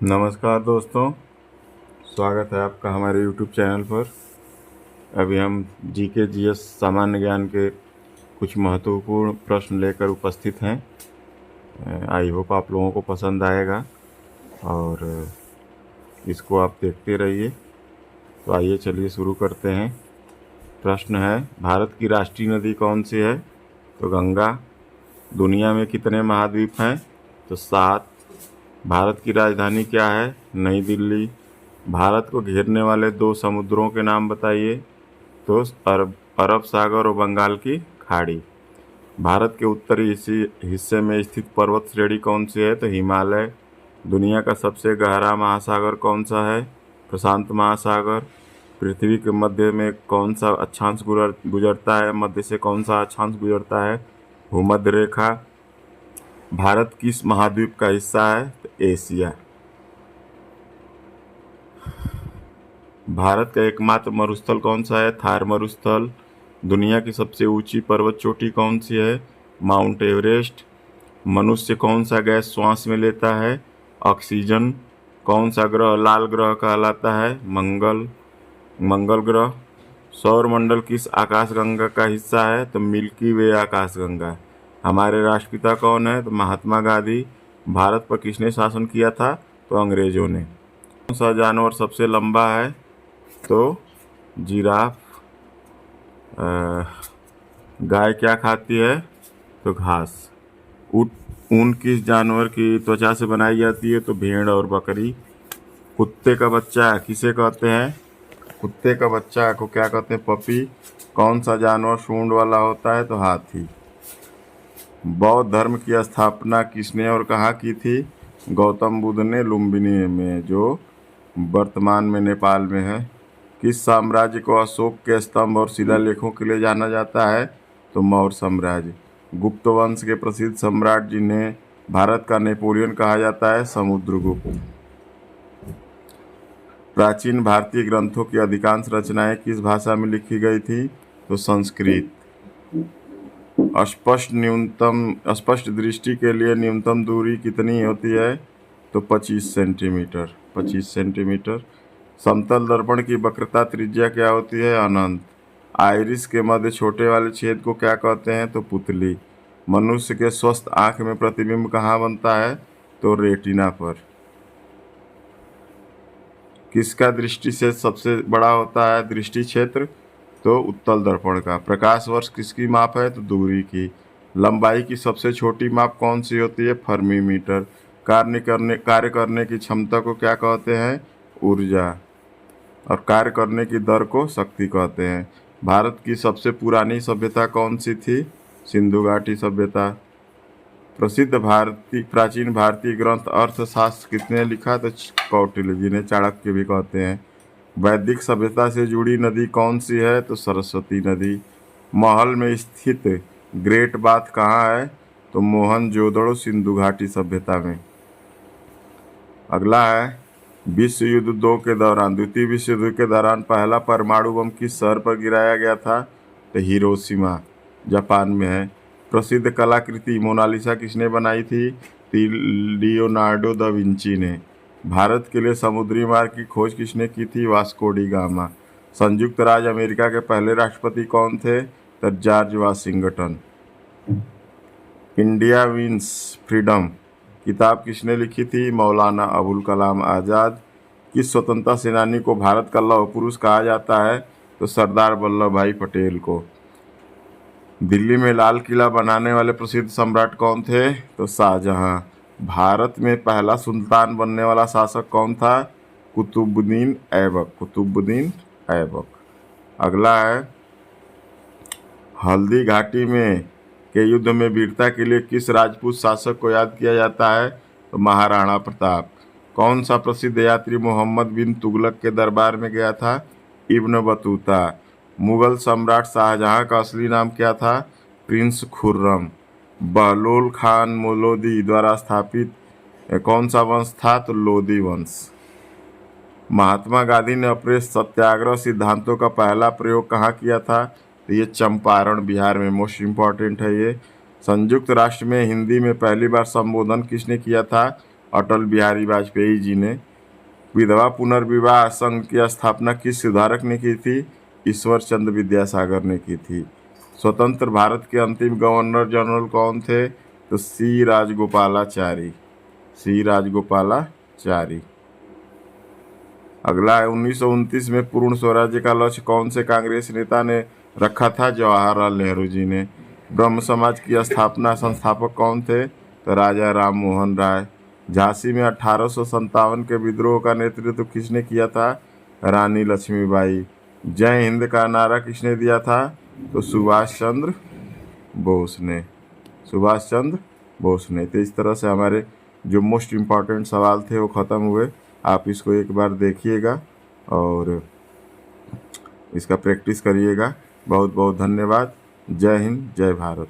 नमस्कार दोस्तों, स्वागत है आपका हमारे YouTube चैनल पर। अभी हम जीके जीएस सामान्य ज्ञान के कुछ महत्वपूर्ण प्रश्न लेकर उपस्थित हैं। आई होप आप लोगों को पसंद आएगा और इसको आप देखते रहिए। तो आइए चलिए शुरू करते हैं। प्रश्न है, भारत की राष्ट्रीय नदी कौन सी है? तो गंगा। दुनिया में कितने महाद्वीप हैं? तो 7। भारत की राजधानी क्या है? नई दिल्ली। भारत को घेरने वाले 2 समुद्रों के नाम बताइए। तो अरब सागर और बंगाल की खाड़ी। भारत के उत्तरी हिस्से में स्थित पर्वत श्रेणी कौन सी है? तो हिमालय। दुनिया का सबसे गहरा महासागर कौन सा है? प्रशांत महासागर। पृथ्वी के मध्य में कौन सा अक्षांश गुजरता है? मध्य से कौन सा अक्षांश गुजरता है? भूमध्य रेखा। भारत किस महाद्वीप का हिस्सा है? तो एशिया। भारत का एकमात्र मरुस्थल कौन सा है? थार मरुस्थल। दुनिया की सबसे ऊंची पर्वत चोटी कौन सी है? Mount Everest. मनुष्य कौन सा गैस श्वास में लेता है? ऑक्सीजन। कौन सा ग्रह लाल ग्रह कहलाता है? मंगल ग्रह। सौरमंडल किस आकाशगंगा का हिस्सा है? तो मिल्की वे आकाशगंगा। हमारे राष्ट्रपिता कौन है? तो महात्मा गांधी। भारत पर किसने शासन किया था? तो अंग्रेजों ने। कौन सा जानवर सबसे लंबा है? तो जिराफ। गाय क्या खाती है? तो घास। ऊन किस जानवर की त्वचा से बनाई जाती है? तो भेड़ और बकरी। कुत्ते का बच्चा किसे कहते हैं? कुत्ते का बच्चा को क्या कहते हैं? पपी। कौन सा जानवर सूंड वाला होता है? तो हाथी। बौद्ध धर्म की स्थापना किसने और कहाँ की थी? गौतम बुद्ध ने लुम्बिनी में, जो वर्तमान में नेपाल में है। किस साम्राज्य को अशोक के स्तंभ और शिलालेखों के लिए जाना जाता है? तो मौर्य साम्राज्य। गुप्त वंश के प्रसिद्ध सम्राट जिन्हें भारत का नेपोलियन कहा जाता है? समुद्रगुप्त। प्राचीन भारतीय ग्रंथों की अधिकांश रचनाएं किस भाषा में लिखी गई थी? तो संस्कृत। स्पष्ट दृष्टि के लिए न्यूनतम दूरी कितनी होती है? तो 25 सेंटीमीटर। 25 सेंटीमीटर। समतल दर्पण की वक्रता त्रिज्या क्या होती है? अनंत। आइरिस के मध्य छोटे वाले छेद को क्या कहते हैं? तो पुतली। मनुष्य के स्वस्थ आंख में प्रतिबिंब कहाँ बनता है? तो रेटिना पर। किसका दृष्टि से सबसे बड़ा होता है दृष्टि क्षेत्र? तो उत्तल दर्पण का। प्रकाश वर्ष किसकी माप है? तो दूरी की। लंबाई की सबसे छोटी माप कौन सी होती है? फर्मीमीटर। कार्य करने की क्षमता को क्या कहते हैं? ऊर्जा। और कार्य करने की दर को शक्ति कहते हैं। भारत की सबसे पुरानी सभ्यता कौन सी थी? सिंधु घाटी सभ्यता। प्रसिद्ध प्राचीन भारतीय ग्रंथ अर्थशास्त्र किसने लिखा? तो कौटिल्य, जिन्हें चाणक्य भी कहते हैं। वैदिक सभ्यता से जुड़ी नदी कौन सी है? तो सरस्वती नदी। महल में स्थित ग्रेट बाथ कहाँ है? तो मोहनजोदड़ो सिंधु घाटी सभ्यता में। अगला है, विश्व युद्ध द्वितीय विश्व युद्ध के दौरान पहला परमाणु बम किस शहर पर गिराया गया था? तो हिरोशिमा, जापान में है। प्रसिद्ध कलाकृति मोनालिसा किसने बनाई थी? लियोनार्डो दा विंची ने। भारत के लिए समुद्री मार्ग की खोज किसने की थी? Vasco da Gama. संयुक्त राज्य अमेरिका के पहले राष्ट्रपति कौन थे? तो George Washington. India wins freedom किताब किसने लिखी थी? मौलाना अबुल कलाम आज़ाद। किस स्वतंत्रता सेनानी को भारत का लौह पुरुष कहा जाता है? तो सरदार वल्लभ भाई पटेल को। दिल्ली में लाल किला बनाने वाले प्रसिद्ध सम्राट कौन थे? तो शाहजहां। भारत में पहला सुल्तान बनने वाला शासक कौन था? कुतुबुद्दीन ऐबक। अगला है, हल्दी घाटी में के युद्ध में वीरता के लिए किस राजपूत शासक को याद किया जाता है? तो महाराणा प्रताप। कौन सा प्रसिद्ध यात्री मोहम्मद बिन तुगलक के दरबार में गया था? Ibn Battuta. मुगल सम्राट शाहजहां का असली नाम क्या था? प्रिंस खुर्रम। बहलोल खान लोदी द्वारा स्थापित कौन सा वंश था? तो लोदी वंश। महात्मा गांधी ने अपने सत्याग्रह सिद्धांतों का पहला प्रयोग कहाँ किया था? तो ये चंपारण, बिहार में। मोस्ट इम्पॉर्टेंट है ये। संयुक्त राष्ट्र में हिंदी में पहली बार संबोधन किसने किया था? अटल बिहारी वाजपेयी जी ने। विधवा पुनर्विवाह संघ की स्थापना किस सुधारक ने की थी? ईश्वर चंद्र विद्यासागर ने की थी। स्वतंत्र भारत के अंतिम गवर्नर जनरल कौन थे? तो सी राजगोपालाचारी। सी राजगोपालाचारी। अगला है 1929 में पूर्ण स्वराज्य का लक्ष्य कौन से कांग्रेस नेता ने रखा था? जवाहरलाल नेहरू जी ने। ब्रह्म समाज की स्थापना संस्थापक कौन थे? तो राजा राम मोहन राय। झांसी में 1857 के विद्रोह का नेतृत्व किसने किया था? रानी लक्ष्मीबाई। जय हिंद का नारा किसने दिया था? तो सुभाष चंद्र बोस ने। सुभाष चंद्र बोस ने। तो इस तरह से हमारे जो मोस्ट इम्पॉर्टेंट सवाल थे वो ख़त्म हुए। आप इसको एक बार देखिएगा और इसका प्रैक्टिस करिएगा। बहुत बहुत धन्यवाद। जय हिंद, जय भारत।